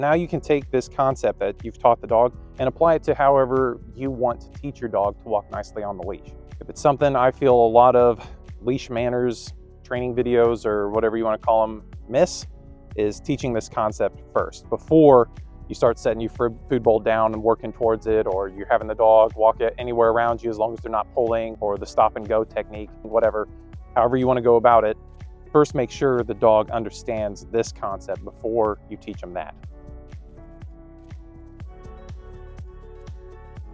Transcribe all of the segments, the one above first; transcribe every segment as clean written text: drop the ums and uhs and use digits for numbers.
Now you can take this concept that you've taught the dog and apply it to however you want to teach your dog to walk nicely on the leash. If it's something I feel a lot of leash manners, training videos, or whatever you want to call them miss, is teaching this concept first before you start setting your food bowl down and working towards it, or you're having the dog walk anywhere around you as long as they're not pulling, or the stop and go technique, whatever, however you want to go about it. First, make sure the dog understands this concept before you teach them that.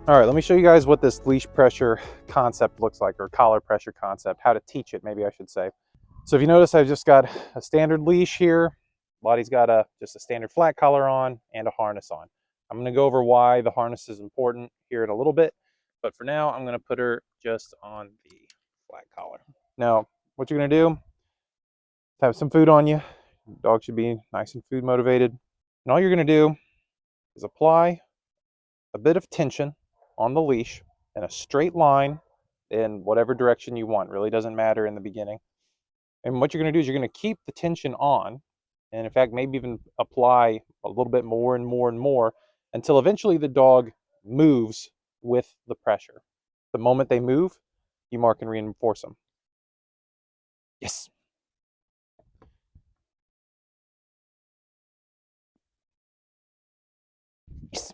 All right, let me show you guys what this leash pressure concept looks like, or collar pressure concept, how to teach it, maybe I should say. So if you notice, I've just got a standard leash here. Lottie's got just a standard flat collar on and a harness on. I'm gonna go over why the harness is important here in a little bit, but for now, I'm gonna put her just on the flat collar. Now, what you're gonna do is have some food on you. The dog should be nice and food motivated. And all you're gonna do is apply a bit of tension on the leash in a straight line in whatever direction you want. Really doesn't matter in the beginning. And what you're going to do is you're going to keep the tension on, and in fact maybe even apply a little bit more and more and more until eventually the dog moves with the pressure. The moment they move, you mark and reinforce them. Yes. Yes.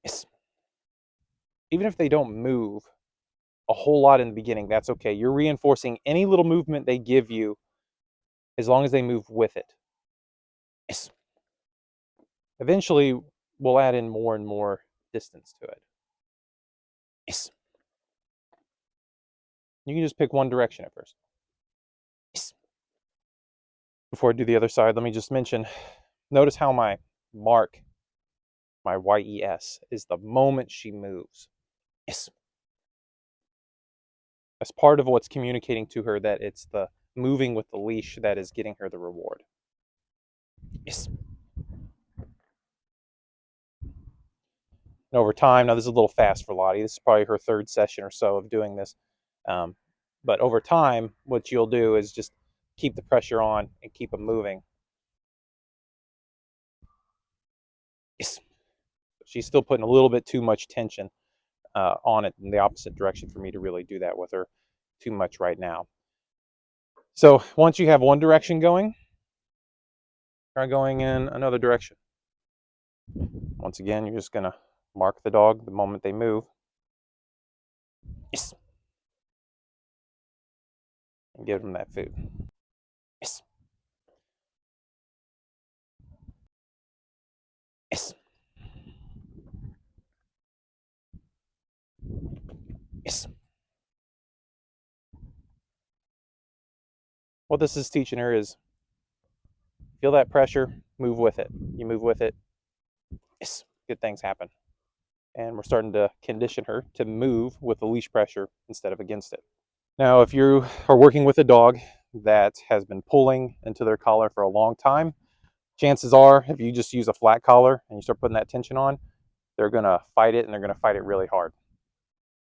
Yes. Even if they don't move a whole lot in the beginning, that's okay. You're reinforcing any little movement they give you as long as they move with it. Yes. Eventually, we'll add in more and more distance to it. Yes. You can just pick one direction at first. Yes. Before I do the other side, let me just mention, notice how my mark, my YES, is the moment she moves. Yes. That's part of what's communicating to her that it's the moving with the leash that is getting her the reward. Yes. And over time, now this is a little fast for Lottie. This is probably her third session or so of doing this. But over time, what you'll do is just keep the pressure on and keep them moving. Yes. She's still putting a little bit too much tension on it in the opposite direction for me to really do that with her too much right now. So once you have one direction going, try going in another direction. Once again, you're just going to mark the dog the moment they move. Yes. And give them that food. Yes. Yes. Yes. What this is teaching her is feel that pressure, move with it. You move with it. Yes. Good things happen. And we're starting to condition her to move with the leash pressure instead of against it. Now, if you are working with a dog that has been pulling into their collar for a long time, chances are if you just use a flat collar and you start putting that tension on, they're going to fight it, and they're going to fight it really hard.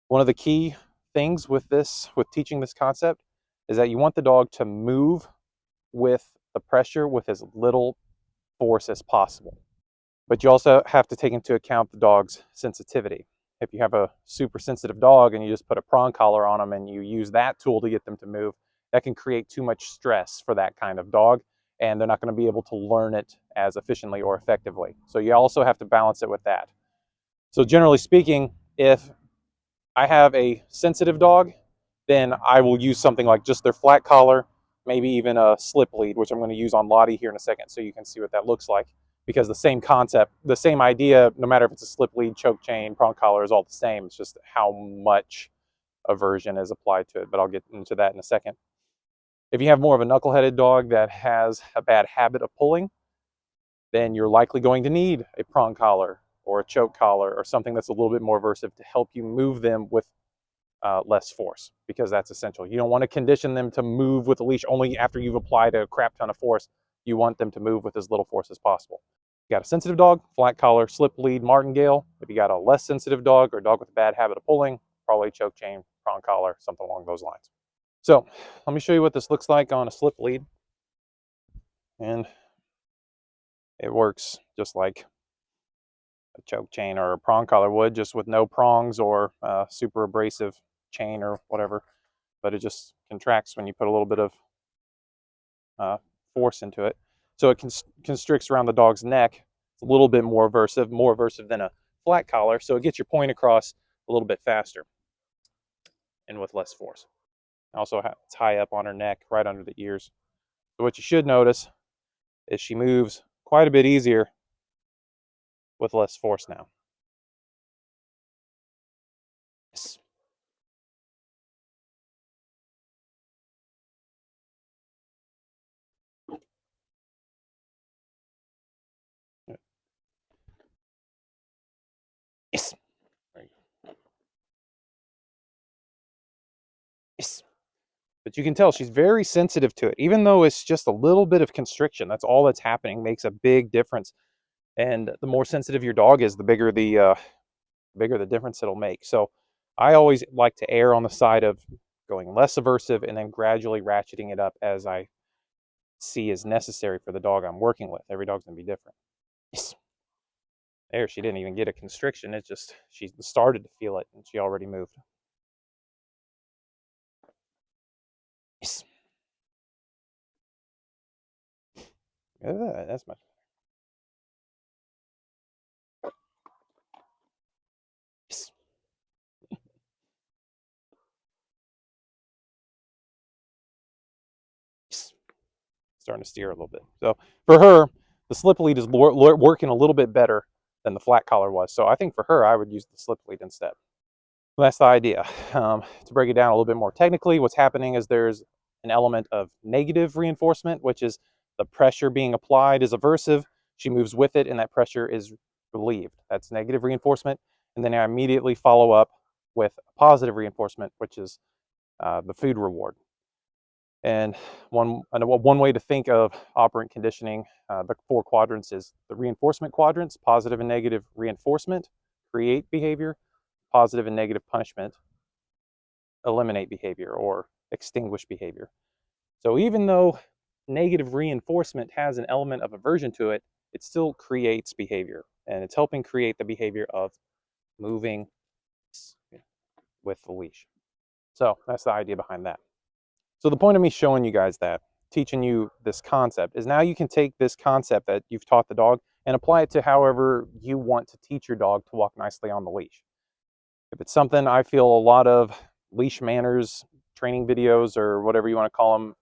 One of the key things with teaching this concept, is that you want the dog to move with the pressure with as little force as possible. But you also have to take into account the dog's sensitivity. If you have a super sensitive dog and you just put a prong collar on them and you use that tool to get them to move, that can create too much stress for that kind of dog, and they're not going to be able to learn it as efficiently or effectively. So you also have to balance it with that. So generally speaking, if I have a sensitive dog, then I will use something like just their flat collar, maybe even a slip lead, which I'm going to use on Lottie here in a second so you can see what that looks like. Because the same concept, the same idea, no matter if it's a slip lead, choke chain, prong collar, is all the same. It's just how much aversion is applied to it, but I'll get into that in a second. If you have more of a knuckle-headed dog that has a bad habit of pulling, then you're likely going to need a prong collar or a choke collar or something that's a little bit more aversive to help you move them with less force, because that's essential. You don't want to condition them to move with the leash only after you've applied a crap ton of force. You want them to move with as little force as possible. If you got a sensitive dog, flat collar, slip lead, martingale. If you got a less sensitive dog or a dog with a bad habit of pulling, probably choke chain, prong collar, something along those lines. So let me show you what this looks like on a slip lead. And it works just like a choke chain or a prong collar would, just with no prongs or super abrasive chain or whatever. But it just contracts when you put a little bit of force into it. So it constricts around the dog's neck. It's a little bit more aversive than a flat collar. So it gets your point across a little bit faster and with less force. Also, it's high up on her neck, right under the ears. So what you should notice is she moves quite a bit easier with less force now. Yes. Yes. Yes. But you can tell she's very sensitive to it, even though it's just a little bit of constriction. That's all that's happening. Makes a big difference. And the more sensitive your dog is, the bigger the difference it'll make. So I always like to err on the side of going less aversive and then gradually ratcheting it up as I see is necessary for the dog I'm working with. Every dog's gonna be different. Yes. There, she didn't even get a constriction. It's just she started to feel it and she already moved. Yes. That's much. Yes. Yes. Starting to steer a little bit. So for her, the slip lead is working a little bit better than the flat collar was. So I think for her, I would use the slip lead instead. Well, that's the idea. To break it down a little bit more technically, what's happening is there's an element of negative reinforcement, which is the pressure being applied is aversive. She moves with it, and that pressure is relieved. That's negative reinforcement. And then I immediately follow up with positive reinforcement, which is the food reward. And one way to think of operant conditioning, the 4 quadrants, is the reinforcement quadrants: positive and negative reinforcement create behavior, positive and negative punishment eliminate behavior or extinguish behavior. So even though negative reinforcement has an element of aversion to it, it still creates behavior, and it's helping create the behavior of moving with the leash. So that's the idea behind that. So the point of me showing you guys that, teaching you this concept, is now you can take this concept that you've taught the dog and apply it to however you want to teach your dog to walk nicely on the leash. If it's something I feel a lot of leash manners training videos or whatever you want to call them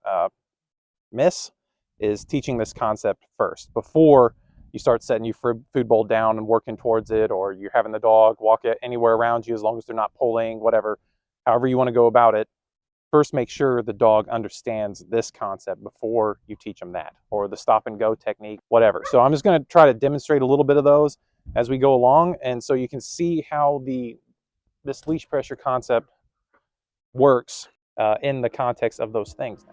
miss, is teaching this concept first before you start setting your food bowl down and working towards it, or you're having the dog walk it anywhere around you as long as they're not pulling, whatever, however you want to go about it. First, make sure the dog understands this concept before you teach them that, or the stop and go technique, whatever. So I'm just going to try to demonstrate a little bit of those as we go along, and so you can see how this leash pressure concept works in the context of those things now.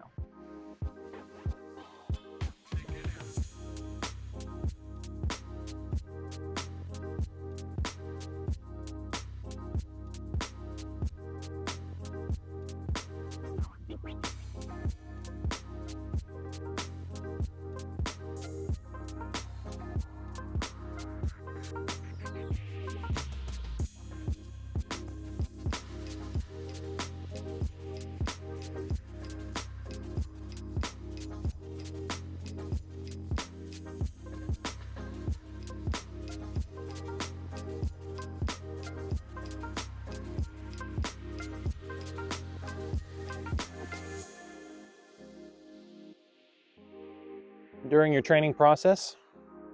During your training process,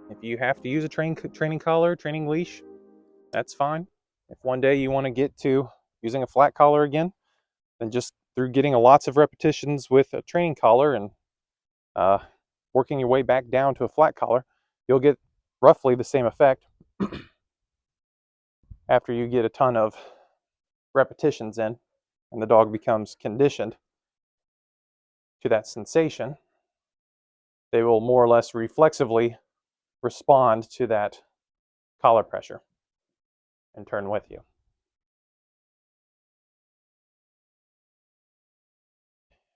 if you have to use a training collar, training leash, that's fine. If one day you want to get to using a flat collar again, then just through getting lots of repetitions with a training collar and uh, working your way back down to a flat collar, you'll get roughly the same effect after you get a ton of repetitions in and the dog becomes conditioned to that sensation. They will more or less reflexively respond to that collar pressure and turn with you.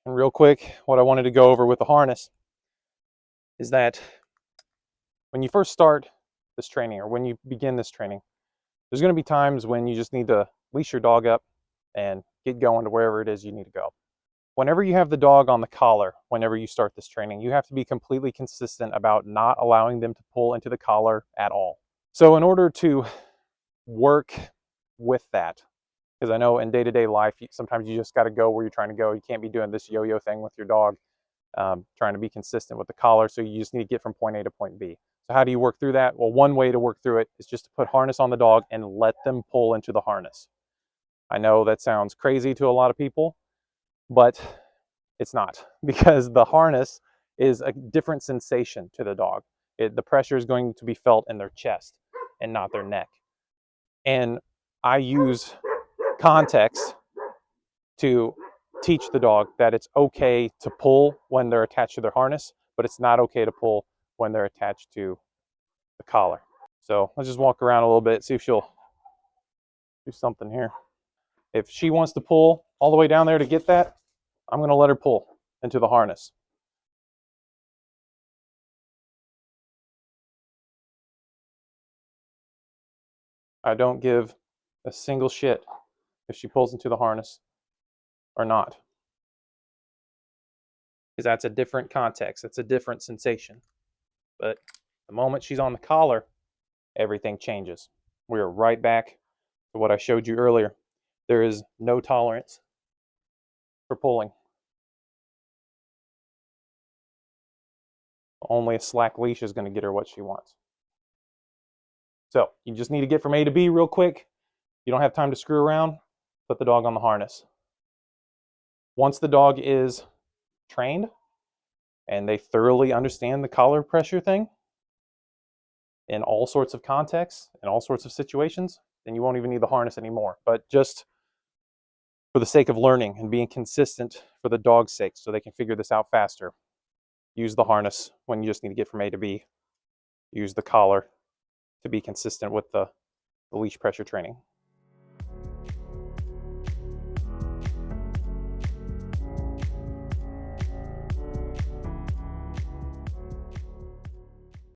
And real quick, what I wanted to go over with the harness is that when you first start this training, or when you begin this training, there's going to be times when you just need to leash your dog up and get going to wherever it is you need to go. Whenever you have the dog on the collar, whenever you start this training, you have to be completely consistent about not allowing them to pull into the collar at all. So in order to work with that, because I know in day-to-day life, sometimes you just got to go where you're trying to go. You can't be doing this yo-yo thing with your dog, trying to be consistent with the collar. So you just need to get from point A to point B. So how do you work through that? Well, one way to work through it is just to put harness on the dog and let them pull into the harness. I know that sounds crazy to a lot of people, but it's not, because the harness is a different sensation to the dog. The pressure is going to be felt in their chest and not their neck. And I use context to teach the dog that it's okay to pull when they're attached to their harness, but it's not okay to pull when they're attached to the collar. So let's just walk around a little bit, see if she'll do something here. If she wants to pull all the way down there to get that, I'm going to let her pull into the harness. I don't give a single shit if she pulls into the harness or not, because that's a different context. It's a different sensation. But the moment she's on the collar, everything changes. We're right back to what I showed you earlier. There is no tolerance for pulling. Only a slack leash is going to get her what she wants. So you just need to get from A to B real quick. You don't have time to screw around. Put the dog on the harness. Once the dog is trained and they thoroughly understand the collar pressure thing in all sorts of contexts, in all sorts of situations, then you won't even need the harness anymore. But just for the sake of learning and being consistent for the dog's sake, so they can figure this out faster, use the harness when you just need to get from A to B. Use the collar to be consistent with the leash pressure training.